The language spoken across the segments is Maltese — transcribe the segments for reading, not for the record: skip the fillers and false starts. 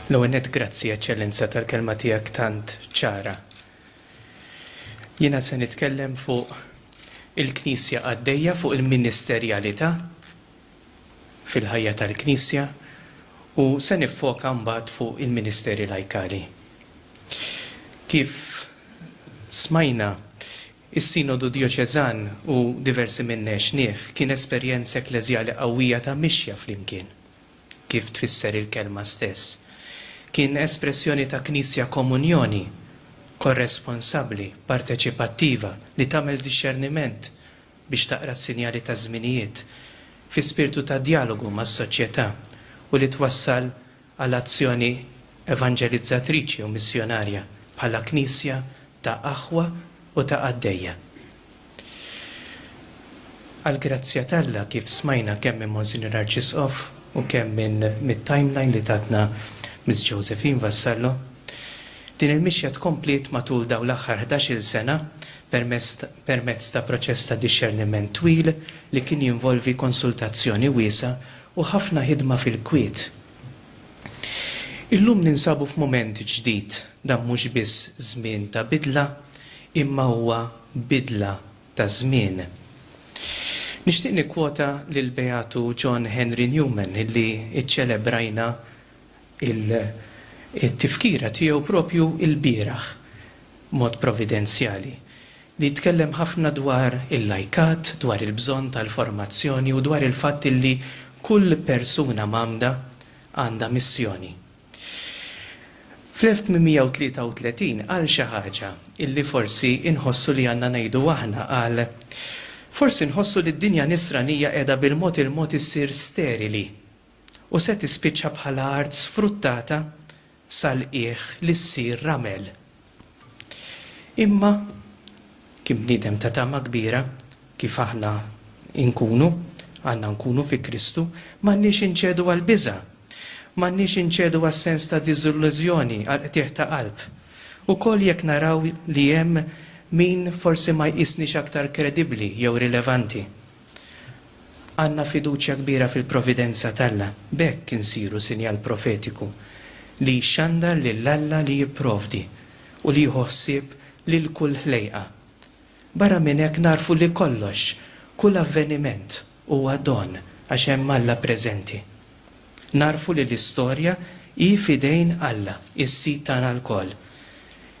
L-għonet grazzi eċċellenza tal-kelma tiegħek tant ċara. Jiena se nitkellem fuq il-Knisja għaddejja, fuq il-ministerjalità fil-ħajja tal-Knisja u se niffoka mbagħad fuq il-ministeri lajkali. Kif smajna is-Sinodu Dioċeżan u diversi minna xnieħ kien esperjenza ekleżjali qawwija ta' mixja flimkien. Kif tfisser il-kelma stess. Kien espressjoni ta' Knisja komunjoni, korresponsabbli, parteċipattiva, li tagħmel disċerniment biex taqra s-sinjali ta' żminijiet, fi spiritu ta' dialogu mas-soċjetà u li twassal għal azzjoni evangelizzatriċi u missjonarja bħala Knisja ta' aħwa u ta' għaddejja. Għal-grazzja talla kif smajna kemm minn Monsignor Arċisqof u kemm minn timeline li tatna Miss Josephine Vassallo, din il-mixja tkomplit matul daw l-aħħar 11-il sena permezz ta' proċess ta' disċerniment twil li kien jinvolvi konsultazzjoni wiesa u ħafna ħidma fil-kwiet. Illum ninsabu f'mument ġdid dan mhux biss żmien ta' bidla, imma huwa bidla ta' żmien. Nixtieq nikkwota lil Beatu John Henry Newman illi iċċelebrajna il-tifkira tiegħu propju il-bieraħ mod providenzjali li jitkellem ħafna dwar il-lajkat, dwar il-bżonn tal-formazzjoni u dwar il-fatt li kull persuna mamda għandha missjoni. Fl-1833 għal xi ħaġa illi forsi inħossu li għandna ngħidu aħna għal forsi nħossu li d-dinja nisranija qiegħda bil-mod il-mod issir sterili u se tispiċċa bħala art sfruttata sal-qiegħ li ssir ramel. Imma kien bniedem ta' tama kbira kif aħna għandna nkunu fi Kristu, m'għandniex inċedu għall-biża', m'għandniex inċedu għas-sens ta' diżillużjoni għal qtieħ ta' qalb. Ukoll jekk naraw li hemm min forsi ma jqisniex aktar kredibbli jew rilevanti. Għandna fiduċja kbira fil-providenza talla, bekk insiru sinjal profetiku li jxandar lill-Alla li jipprovdi u li jħossib lil kull ħlejqa. Barra minn hekk narfu li kollox, kull avveniment huwa don għax hemm Alla preżenti. Narfu li l-istorja hi fidejn Alla, is-sit tagħna lkoll.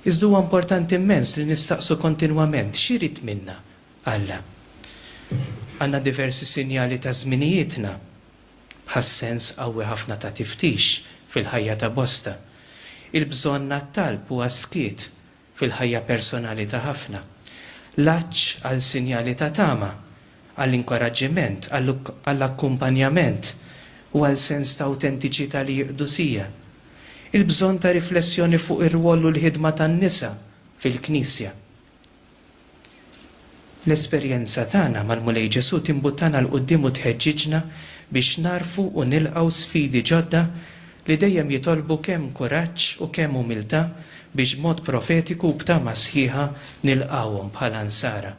Iżda huwa importanti immens li nistaqsu kontinwament x'irid minna Alla. Għandna diversi sinjali ta' żminijietna ħassens qawwi ħafna ta' tiftix fil-ħajja ta' bosta. Il-bżonn għat-talb huwa skiet fil-ħajja personali ta' ħafna. L-aċċ għal sinjali ta' tama, għall-inkoraġġiment, għall-akkumpanjament u għal sens ta' autentiċità li jiqdusija. Il-bżonn ta' riflessjoni fuq ir-rwol u l-ħidma tan-nisa fil-Knisja. L-esperjenza tagħna mal-Mulej Ġesu timbuttana l qudiem u tħeġġiġna biex narfu u nilqgħu sfidi ġodda li dejjem jitolbu kemm kuraġġ u kemm umiltà biex b'mod profetiku u b'tama sħiħa nilqgħuhom bħala nsara.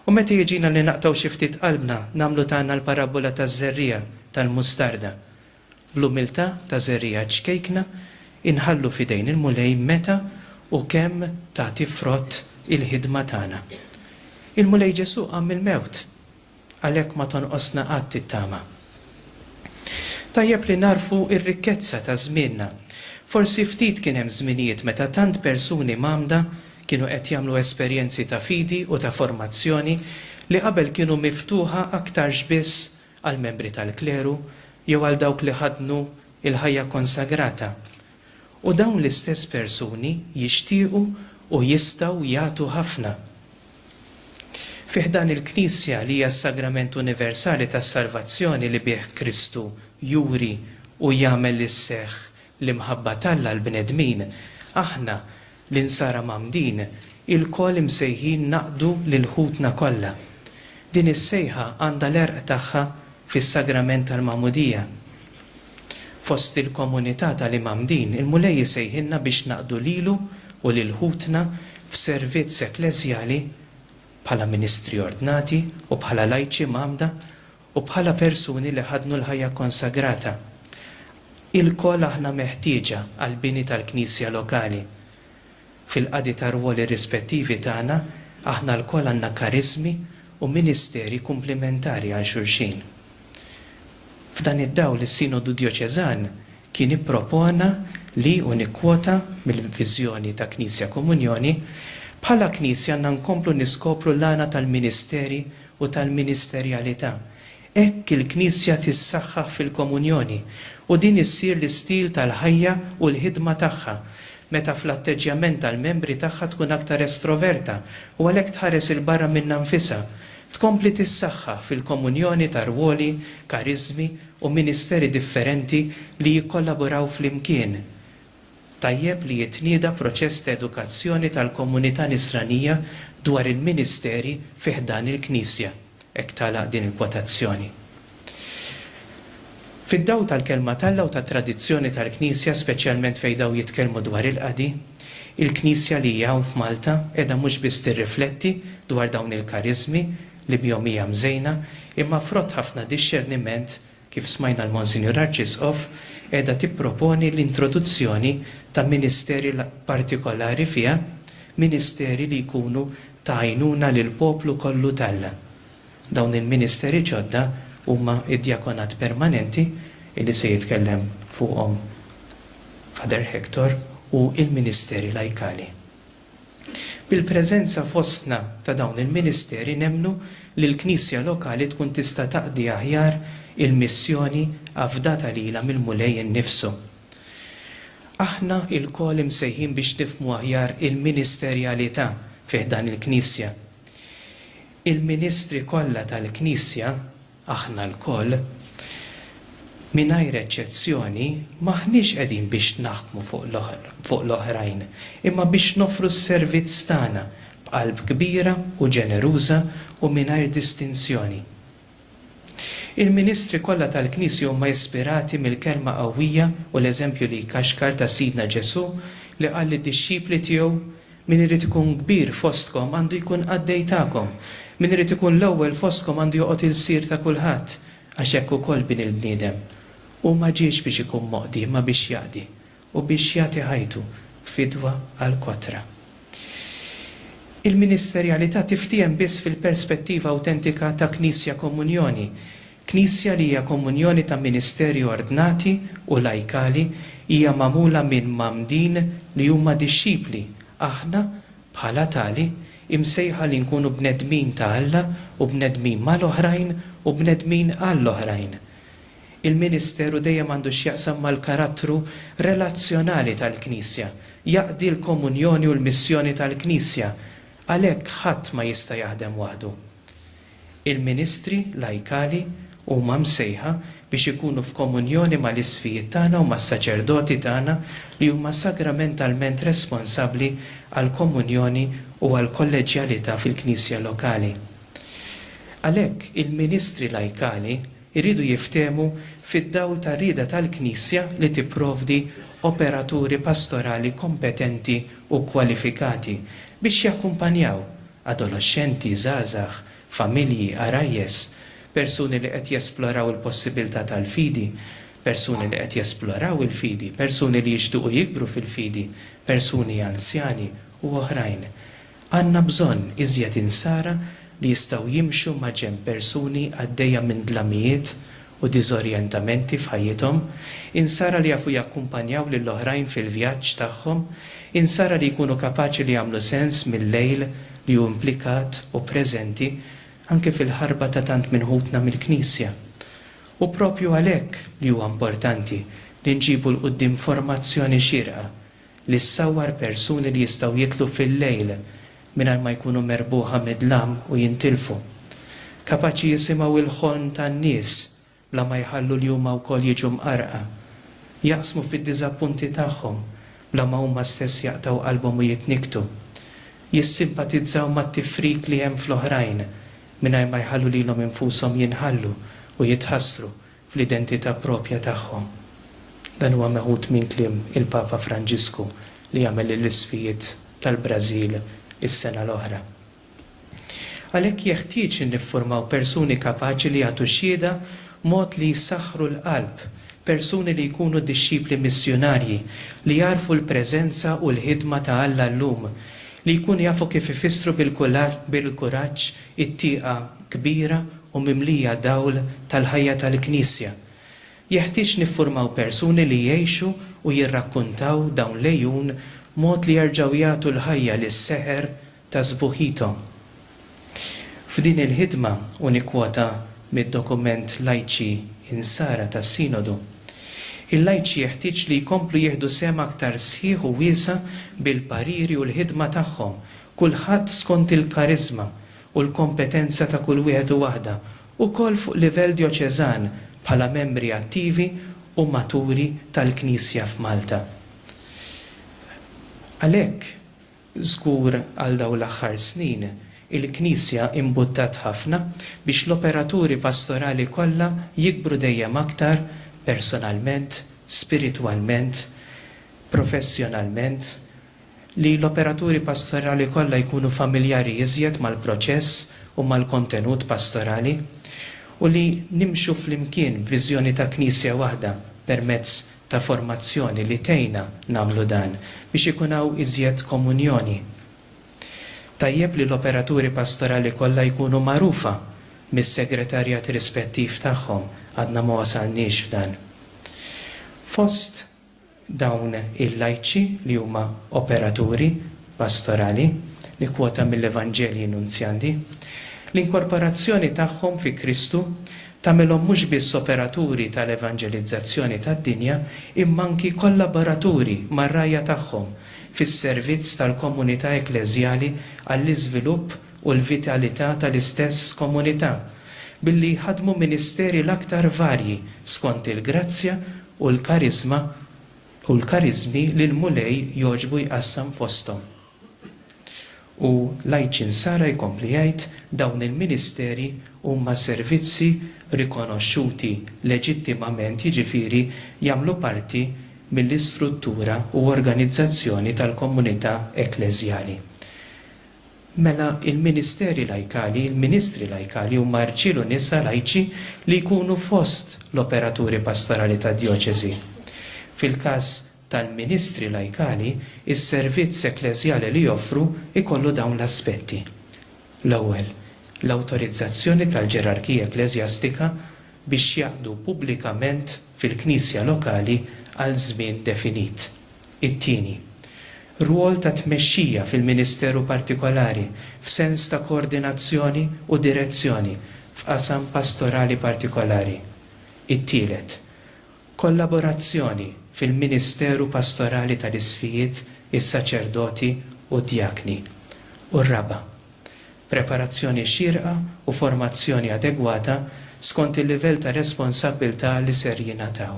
U meta jiġina li naqtaw xi ftit qalbna nagħmlu tagħna l-parabola taż-żerrija tal-mustarda. Bl-umiltà ta' żerrija ċkejkna inħallu fidejn il-Mulej meta u kemm tagħti frott il-ħidma tagħna. Il-Mulej Ġesu qam il-mewt, għalhekk ma tonqosna qatt it-tama. Tajjeb li narfu r-rikkezza ta' żmienna. Forsi ftit kien hemm żminijiet meta tant persuni mamda kienu qed jagħmlu esperjenzi ta' fidi u ta' formazzjoni li qabel kienu miftuħa aktarx biss għal membri tal-kleru jew għal dawk li ħadnu il-ħajja konsagrata. U dawn l-istess persuni jixtiequ u jistgħu jagħtu ħafna. Fih dan il-Knisja li hija s-sagrament universali tas-salvazzjoni li bih Kristu juri u jagħmel is-seħħ l-imħabba Alla l-bnedmin, aħna l-insara mamdin il-koll imsejħin naqdu lil ħutna kollha. Din is-sejħa għandha l-erq tagħha fis-sagrament tal-Magħmudija. Fost il-komunità tal-imamdin il-Mulej jisejħilna biex naqdu lilu u lil ħutna f'servizz ekleżjali bħala ministri ordnati u bħala lajċi mamda u bħala persuni li ħadnu l-ħajja konsagrata. Il-kol aħna meħtieġa għal-bini tal-Knisja lokali. Fil-qadi tar-ruoli rispettivi tagħna aħna l-kol għandna karizmi u ministeri komplementari għal xulxin. F'dan id-dawl is-Sinodu Djoċeżan kien ippropona li unikwota mill-viżjoni ta' Knisja Komunjoni bħala Knisja għandna nkomplu niskopru l-għana tal-ministeri u tal-ministerjalità. Hekk il-Knisja tissaħħaħ fil-komunjoni u din issir l-istil tal-ħajja u l-ħidma tagħha meta fl-atteġġjament tal-membri tagħha tkun aktar estroverta u għalhekk tħares il-barra minn nfisha, tkompli tissaħħaħ fil-komunjoni ta' rwoli, karizmi u ministeri differenti li jikkollaboraw flimkien. Tajjeb li jitnieda proċess ta' edukazzjoni tal-komunità nisranija dwar il-ministeri fih dan il-Knisja. Hekk tagħlaq din il-kwotazzjoni. Fid-daw tal-kelma Alla u tat-tradizzjoni tal-Knisja, speċjalment fejn daw jitkellmu dwar il-qadi, il-Knisja li hija f'Malta qiegħda mhux biss tirrifletti dwar dawn il-karizmi li bihom hija mżejna, imma frott ħafna disċerniment kif smajna l-Monsinjur Arċisqof qiegħda tipproponi l-introduzzjoni ta' ministeri partikolari fiha, ministeri li jkunu ta' għajnuna lil poplu kollu Alla. Dawn il-ministeri ġodda huma id-djakonat permanenti illi se jitkellem fuqhom Father Hector u il-ministeri laikali. Bil-preżenza fostna ta' dawn il-ministeri nemnu li l-Knisja lokali tkun tista' taqdi aħjar il-missjoni avdata lilha mill-mulej innifsu. Aħna il-kol imsejħin biex nifhmu aħjar il-ministerjalità fih dan il-Knisja. Il-ministri kollha tal-Knisja, aħna l-koll, mingħajr eċċezzjoni maħniex qegħdin biex naħdmu fuq l-oħrajn, imma biex nofru s-servizz tagħna b'qalb kbira u ġeneruża u mingħajr distinzjoni. Il-ministri kollha tal-Knisja huma ispirati mill-kelma qawwija u l-eżempju li jkaxkar ta' Sidna Ġesu li qal lid-dixxipli tiegħu min irid ikun kbir fostkom għandu jkun qaddej tagħkom. Min irid ikun l-ewwel fostkom għandu joqgħod il-sir ta' kulħadd għax hekk ukoll bin il-bniedem. U ma ġiex biex ikun moqdi, ma biex jaqdi u biex jagħti ħajtu fidwa għal kotra. Il-ministerjalità tiftijem biss fil-perspettiva awtentika ta' Knisja Komunjoni. Knisja li hija komunjoni ta' ministeri ordnati u laikali hija magħmula minn mamdin li huma dixxipli. Aħna bħala tali imsejħa li nkunu bnedmin ta' Alla u bnedmin mal-oħrajn u bnedmin għall-oħrajn. Il-ministeru dejjem għandu x'jaqsam mal-karattru relazzjonali tal-Knisja, jaqdi l-komunjoni u l-missjoni tal-Knisja, għalhekk ħadd ma jista' jaħdem waħdu. Il-ministri laikali huma msejħa biex ikunu f'komunjoni mal-isfijiet tagħna u mas-saċerdoti tagħna li huma sagramentalment responsabbli għal komunjoni u għal kolleġjalità fil-Knisja lokali. Għalhekk il-ministri laikali jridu jiftehmu fid-dawl ta' rieda tal-Knisja li tipprovdi operaturi pastorali kompetenti u kwalifikati biex jakkumpanjaw adolescenti, żgħażagħ, familji, arajjes, persuni li qed jesploraw il-possibilità tal-fidi, persuni li qed jesploraw il-fidi, persuni li jixtuqu jikbru fil-fidi, persuni anzjani u oħrajn. Għandna bżonn iżjed insara li jistgħu jimxu ma' ġenb persuni għaddejja minn dlamijiet u diżorjentamenti f'ħajjithom, insara li jafu jakkumpanjaw lill-oħrajn fil-vjaġġ tagħhom, insara li jkunu kapaċi li jagħmlu sens mill-lejl li hu implikat u preżenti anke fil-ħarba ta' tant minħutna mill-Knisja. U propju għalhekk li huwa importanti li nġibu l-qudiem formazzjoni xierqa li ssawwar persuni li jistgħu jitlu fil-lejl mingħajr ma jkunu merbuħa midlam u jintilfu. Kapaċi jisimgħu il-ħolm tan-nies bla ma jħallu li huma wkoll jiġu mqarqa. Jaqsmu fid-diżappunti tagħhom bla ma huma stess jaqtaw qalbhom u jitniktu. Jissimpatizzaw mat-tifrik li hemm fl-oħrajn mingħajr ma jħallu lilhom infushom jinħallu u jitħassru fl-identità proprja tagħhom. Dan huwa meħud minn kliem il-Papa Franġisku li jagħmel l-isfijiet tal-Brażil is-sena l-oħra. Għalhekk jeħtieġ niffurmaw persuni kapaċi li jagħtu xhieda mod li jsaħħru l-qalb persuni li jkunu disċipli missjonarji, li jarfu l-preżenza u l-ħidma ta' Alla llum, li jkunu jafu kif ifissru bil-kuraġġ it-tieqa kbira u mimlija dawl tal-ħajja tal-Knisja. Jeħtieġ niffurmaw persuni li jgħixu u jirrakkuntaw dawn lejun mod li jerġgħu jagħtu l-ħajja lis-seħer ta' sbuħithom. F'din il-ħidma u nikkwota mid-dokument lajċi insara tas-Sinodu, il-lajċi jeħtieġ li jkomplu jieħdu sem aktar sħiħ u wiesa bil-pariri u l-ħidma tagħhom, kulħadd skont il-karizma u l-kompetenza ta' kull wieħed u waħda, ukoll fuq livell djoċeżan bħala membri attivi u maturi tal-Knisja f'Malta. Għalhekk, żgur għal dawn l-aħħar snin, il-Knisja imbuttat ħafna biex l-operaturi pastorali kollha jikbru dejjem aktar personalment, spiritwalment, professjonalment, li l-operaturi pastorali kollha jkunu familjari iżjed mal-proċess u mal-kontenut pastorali u li nimxu flimkien viżjoni ta' Knisja waħda permezz ta' formazzjoni li tgħinna nagħmlu dan biex ikunaw iżjed komunjoni. Tajjeb li l-operaturi pastorali kollha jkunu magħrufa mis-segretarjat rispettiv tagħhom, għadna ma wasalniex f'dan. Fost dawn il-lajċi li huma operaturi pastorali li kwota mill-Evanġelji nunzjandi, l-inkorporazzjoni tagħhom fi Kristu tagħmilhom mhux biss operaturi tal-evanġelizzazzjoni tad-dinja imma anki kollaboraturi mar-rajja tagħhom fis-servizz tal-komunità ekleżjali għall-iżvilupp u l-vitalità tal-istess komunità billi jħadmu ministeri l-aktar varji skont il-grazzja u l-karizmi li l-mulej joġbu jqassam fosthom. U lajċin Sara jkompli jgħid dawn il-ministeri huma servizzi rikonoxxuti leġittimament, jiġifieri jagħmlu parti mill-istruttura u organizzazzjoni tal-komunità ekleżjali. Mela il-ministeri lajkali, il-ministri lajkali huma rġiel u nisa lajċi li jkunu fost l-operaturi pastorali tad-djoċeżi. Fil-każ tal-ministri lajkali, is-servizz ekleżjali li joffru ikollu dawn l-aspetti. L-ewwel, l-awtorizzazzjoni tal-ġerarkija ekleżjastika biex jaqdu pubblikament fil-Knisja lokali għal żmien definit. It-tieni, rwol ta' tmexxija fil-ministeru partikolari f'sens ta' koordinazzjoni u direzzjoni f'qasam pastorali partikolari. It-tielet, kollaborazzjoni fil-ministeru pastorali tal-isfijiet, is-saċerdoti u djakni. U r-raba, preparazzjoni xierqa u formazzjoni adegwata skont il-livell ta' responsabbiltà li ser jingħataw.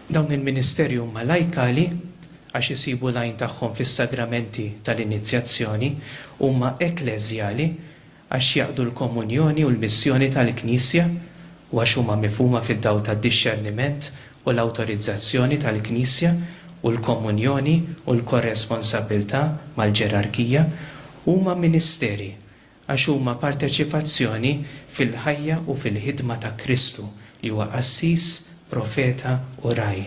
Dawn il-ministeri huma lajkali għax isibu lajn tagħhom fis-sagramenti tal-inizjazzjoni, huma ekleżjali għax jaqdu l-komunjoni u l-missjoni tal-Knisja u għax huma mifhuma fid-dawl tad-dixxerniment u l-awtorizzazzjoni tal-Knisja u l-komunjoni u l-korresponsabbiltà mal-ġerarkija, huma ministeri għax huma parteċipazzjoni fil-ħajja u fil-ħidma ta' Kristu li huwa qassis, profeta u raj.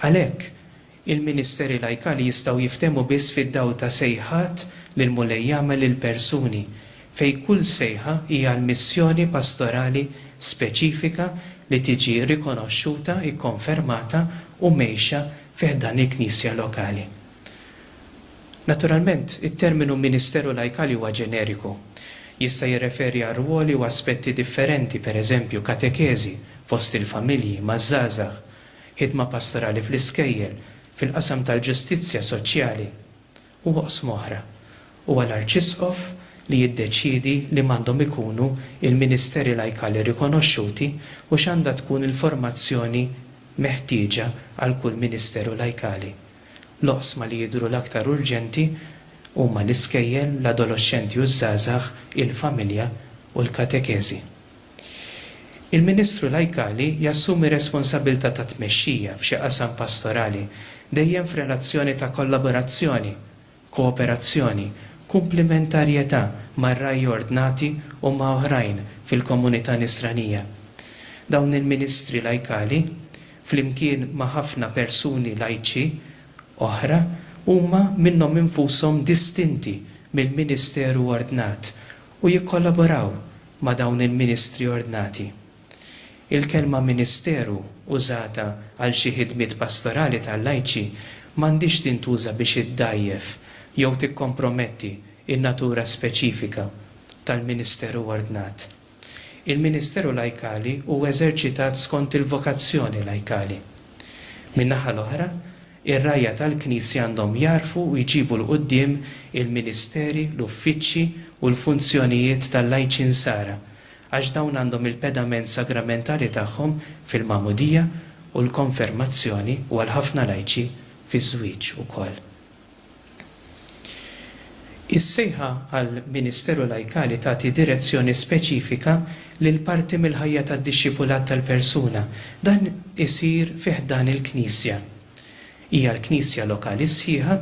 Għalhekk, il-ministeri lajkali jistgħu jiftehmu biss fid-dawl ta' sejħat li l-mulej jagħmel il-persuni fejn kull sejħa hija l-missjoni pastorali speċifika li tiġi rikonoxxuta, ikkonfermata u mejxa fih dan il-Knisja lokali. Naturalment, it-terminu ministeru lajkali huwa ġeneriku. Jista' jirreferi għal ruoli u aspetti differenti, pereżempju katekezi fost il-familji, maż-żgħażagħ, ħidma pastorali fl-iskejjel, fil-qasam tal-ġustizzja soċjali u oqsma oħra. U għall-Arċisqof li jiddeċiedi li m'għandhom ikunu il-ministeri lajkali rikonoxxuti u x'għandha tkun il-formazzjoni meħtieġa għal kull ministeru lajkali. L-oqsma li jidhru l-aktar urġenti huma l-iskejjel, l-adolescenti u żgħażagħ, il-familja u l-katekezi. Il-Ministru lajkali jassumi responsabilità ta' tmexxija f'xi qasam pastorali dejjem f'relazzjoni ta' kollaborazzjoni, kooperazzjoni, komplementarjetà mar' rajji ordnati u ma' oħrajn fil-komunità nisranija. Dawn il-ministri lajkali, flimkien ma' ħafna persuni lajċi oħra, huma minnhom infushom distinti mill-ministeru ordnat u jikkollaboraw ma' dawn il-ministri ordnati. Il-kelma ministeru użata għal xi ħidmiet pastorali tal-lajċi m'għandix tintuża biex iddajjef jew tikkomprometti in-natura speċifika tal-ministeru ordnat. Il-ministeru lajkali huwa eżerċitat skont il-vokazzjoni lajkali. Min-naħa l-oħra, ir-rajja tal-Knisja għandhom jarfu u jġibu l-qudiem il-ministeri, l-uffiċċji u l-funzjonijiet tal-lajċi nsara, għax dawn għandhom il-pedament sagramentali tagħhom fil-mamudija u l-konfermazzjoni u għal ħafna lajċi fiż-żwieġ ukoll. Is-sejħa għal Ministeru Lajkali tagħti direzzjoni speċifika lil parti mill-ħajja tad-dixxipulat tal-persuna. Dan isir fih dan il-Knisja. Hija l-Knisja lokali sħiħa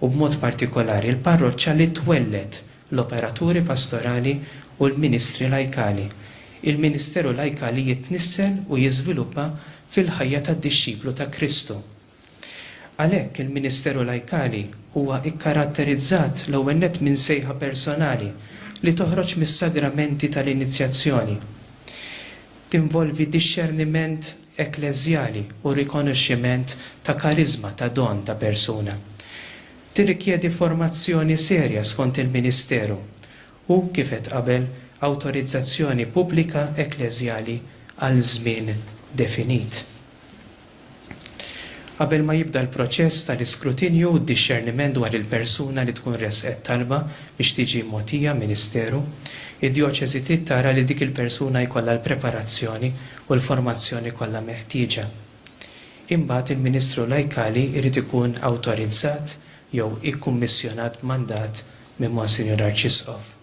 u b'mod partikolari l-parroċċa li twellet l-operaturi pastorali u l-ministri lajkali. Il-Ministeru Lajkali jitnissel u jiżviluppa fil-ħajja tad-dixxiplu ta' Kristu. Għalhekk il-Ministeru Lajkali huwa ikkaratterizzat l-ewwel nett minn sejħa personali li toħroġ mis-sagramenti tal-inizjazzjoni. Tinvolvi dixxerniment ekleżjali u rikonoxximent ta' karizma ta' don ta' persuna. Tirrikjedi formazzjoni serja skont il-Ministeru u kif qed qabel awtorizzazzjoni pubblika ekleżjali għal żmien definit. Qabel ma jibda l-proċess tal-iskrutinju u d-dixxerniment dwar il-persuna li tkun resqet talba biex tiġi mogħtija ministeru, id-djoċeżi trid tara li dik il-persuna jkollha l-preparazzjoni u l-formazzjoni kollha meħtieġa. Imbagħad il-Ministru Lajkali jrid ikun awtorizzat jew ikkummissjonat b'mandat minn Monsignor Arċisqof.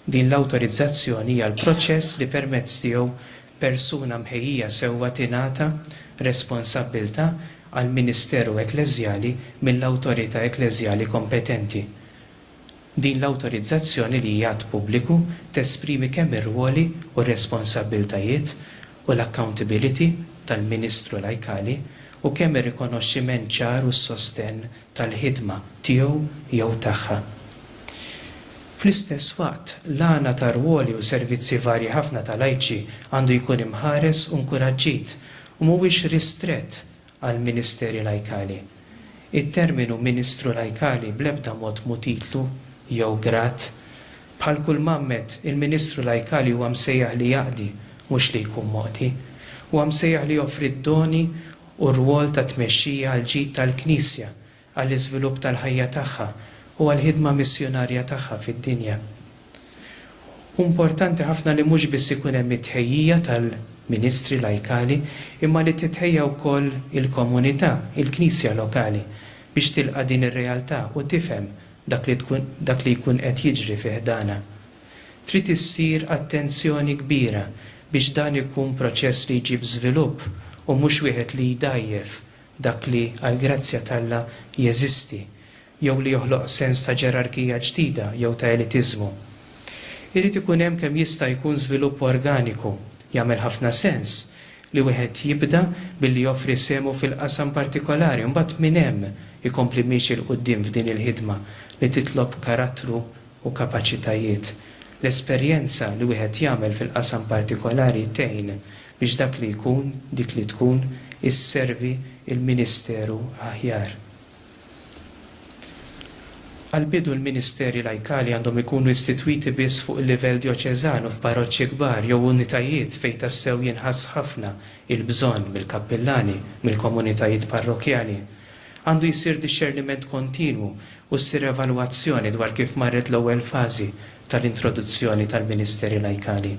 Din l-awtorizzazzjoni hija l-proċess li permezz tiegħu persuna mħejjija sewwa tingħata responsabilta għal Ministeru Ekleżjali mill-awtorità ekleżjali kompetenti. Din l-awtorizzazzjoni li hija att pubbliku tesprimi kemm ir-ruoli u r-responsabiltajiet u l-accountability tal-Ministru Lajkali u kemm ir-rikonoxximent ċar u s-sostenn tal-ħidma tiegħu jew tagħha. Fl-istess waqt, l-għana ta' ruoli u servizzi varji ħafna tal-lajċi għandu jkun imħares u nkoraġġit u mhuwiex ristrett għal Ministeri Lajkali. Il-terminu Ministru Lajkali bl-ebda mod mu titlu jew grad. Bħal kull mammet, il-Ministru Lajkali huwa msejjaħ li jaqdi mhux li jkun moqti. Huwa msejjaħ li joffri d-doni u r-rwol ta' tmexxija għal ġid tal-Knisja, għall iżvilupp tal-ħajja tagħha u għall-ħidma missjonarja tagħha fid-dinja. Importanti ħafna li mhux biss ikun hemm it-tħejjija tal-Ministri Lajkali imma li titħejja wkoll il-komunità, il-Knisja lokali biex tilqa' din ir-realtà u tifhem dak li jkun qed jiġri fih dana. Trid issir attenzjoni kbira biex dan ikun proċess li jġib żvilupp u mhux wieħed li jdajjef dak li għall-grazzja talla jeżisti jew li joħloq sens ta' ġerarkija ġdida jew ta' elitiżmu. Irid ikun hemm kemm jista' jkun żvilupp organiku, jagħmel ħafna sens li wieħed jibda billi joffri semu fil-qasam partikolari u mbagħad minn hemm ikompli miexi l quddiem f'din il-ħidma li titlob karattru u kapaċitajiet. L-esperjenza li wieħed jagħmel fil-qasam partikolari tgħin biex dak li jkun, dik li tkun, isservi il-Ministeru aħjar. Għal-bidu l-Ministeri Lajkali għandhom ikunu istituiti biss fuq il-livell dioċeżan u f'paroċċi kbar jew unitajiet fejn tassew jinħass ħafna il-bżonn mill-kappellani, mill-komunitajiet parrokjali. Għandu jsir dixxerniment kontinwu u ssir evalwazzjoni dwar kif marret l-ewwel fażi tal-introduzzjoni tal-Ministeri Lajkali.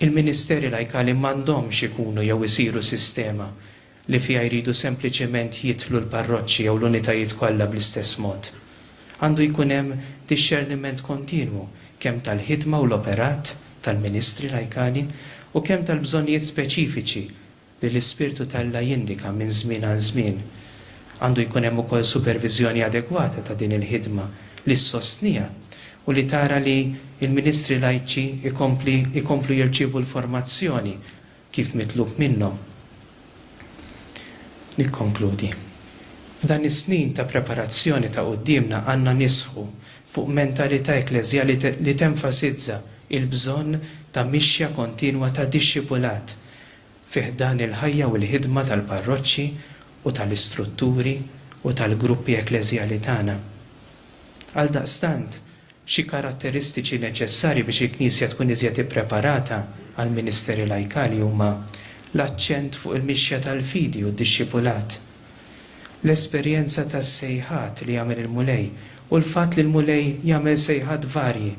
Il-Ministeri Lajkali m'għandhomx ikunu jew isiru sistema li fiha jridu sempliċement jitlu l-parroċċi jew l-unitajiet kollha bl-istess mod. Għandu jkun hemm dixxerniment kontinwu kemm tal-ħidma u l-operat tal-Ministri Lajkali u kemm tal-bżonnijiet speċifiċi li l-Ispirtu Talla jindika minn żmien għal żmien. Għandu jkun hemm ukoll supervizjoni adegwata ta' din il-ħidma li ssostniha u li tara li il-ministri laiċi ikomplu jirċivu l-formazzjoni kif mitlub minnhom. Nikkonkludi. Dan is-snin ta' preparazzjoni ta' qudiemna għandna nisħu fuq mentalità ekklesjali li tenfasizza il-bżonn ta' mixja kontinwa ta' dixxipulat fih dan il-ħajja u l-ħidma tal-parroċċi u tal-istrutturi u tal-gruppi ekklesjali tagħna. Għaldaqstant, xi karatteristiċi neċessarji biex il-Knisja tkun iżjed ippreparata għal ministeri laikali huma l-aċċent fuq il-mixja tal-fidi u d-dixxipulat, l-esperjenza tas-sejħat li jagħmel il-mulej u l-fatt li l-mulej jagħmel sejħat varji,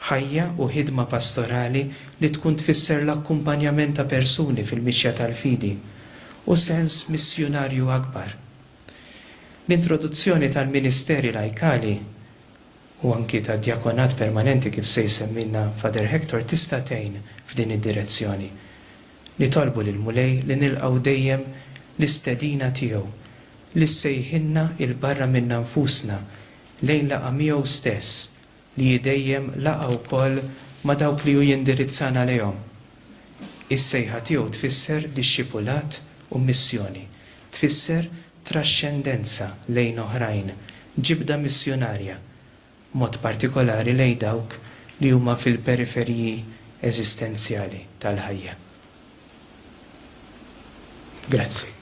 ħajja u ħidma pastorali li tkun tfisser l-akkumpanjament ta' persuni fil-mixja tal-fidi u sens missjonarju akbar. L-introduzzjoni tal-ministeri laikali u anki ta' djakonat permanenti kif se jsemminna Father Hector tista' tgħin f'din id-direzzjoni. Nitolbu lil mulej li nilqgħu dejjem l-istedina tiegħu li ssejħinna il-barra minn nfusna lejn laqa' miegħu stess li dejjem laqa' wkoll ma' dawk li hu jindirizzana lejhom. Is-sejħa tiegħu tfisser dixxipulat u missjoni, tfisser traxxendenza lejn oħrajn, ġibda missjonarja, mod partikolari lejn dawk li huma fil-periferiji eżistenzjali tal-ħajja. Grazzi.